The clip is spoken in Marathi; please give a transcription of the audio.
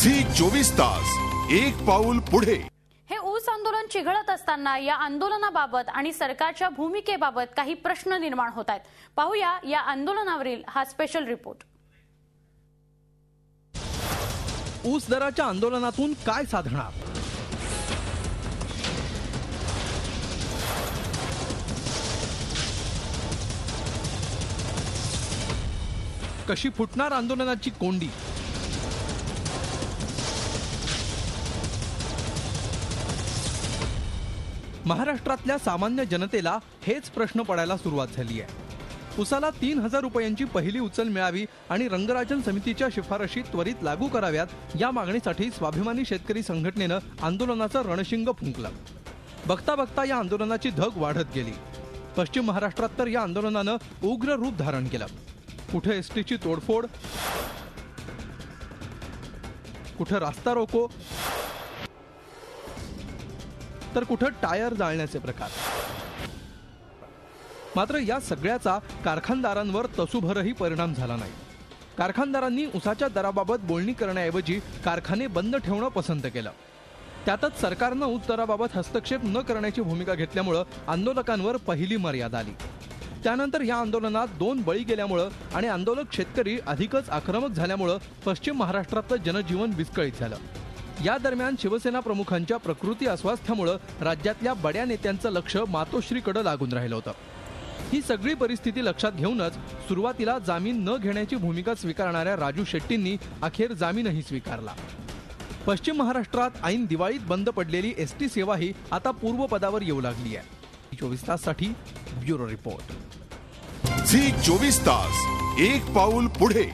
झी 24 तास एक पाऊल पुढे। हे ऊस आंदोलन चिघळत असताना या आंदोलनाबाबत आणि सरकारच्या भूमिकेबाबत काही प्रश्न निर्माण होत आहेत। पाहूया या आंदोलनावरील हा स्पेशल रिपोर्ट। ऊस दराच्या आंदोलनातून काय साधणार? कशी फुटणार आंदोलनाची कोंडी? महाराष्ट्रातल्या सामान्य जनतेला हेच प्रश्न पडायला सुरुवात झाली आहे। उसाला 3000 रुपयांची पहिली उचल मिळावी आणि रंगराजन समितीच्या शिफारशी त्वरित लागू कराव्यात या मागणीसाठी स्वाभिमानी शेतकरी संघटनेनं आंदोलनाचं रणशिंग फुंकलं। बघता बघता या आंदोलनाची धग वाढत गेली। पश्चिम महाराष्ट्रात तर या आंदोलनानं उग्र रूप धारण केलं। कुठे एसटीची तोडफोड, कुठे रास्ता रोको, तर कुठे टायर जाळण्याचे प्रकार। मात्र या सगळ्याचा कारखानदारांवर तसूभरही परिणाम झाला नाही। कारखानदारांनी उसाच्या दराबाबत बोलणी करण्याऐवजी कारखाने बंद ठेवणं पसंत केलं। त्यातच सरकारनं ऊस दराबाबत हस्तक्षेप न करण्याची भूमिका घेतल्यामुळे आंदोलकांवर पहिली मर्यादा आली। त्यानंतर या आंदोलनात 2 बळी गेल्यामुळे आणि आंदोलक शेतकरी अधिकच आक्रमक झाल्यामुळे पश्चिम महाराष्ट्रातलं जनजीवन विस्कळीत झालं। या दरम्यान शिवसेना प्रमुखांच्या प्रकृती अस्वास्थ्यामुळे राज्यातल्या बड्या नेत्यांचं लक्ष मातोश्रीकडे लागून राहिलं होतं। ही सगळी परिस्थिती लक्षात घेऊनच सुरुवातीला जामीन न घेण्याची भूमिका स्वीकारणाऱ्या राजू शेट्टींनी अखेर जामीनही स्वीकारला। पश्चिम महाराष्ट्रात ऐन दिवाळीत बंद पडलेली एसटी सेवाही आता पूर्वपदावर येऊ लागली आहे। 24 ताससाठी ब्युरो रिपोर्ट। झी 24 तास एक पाऊल पुढे।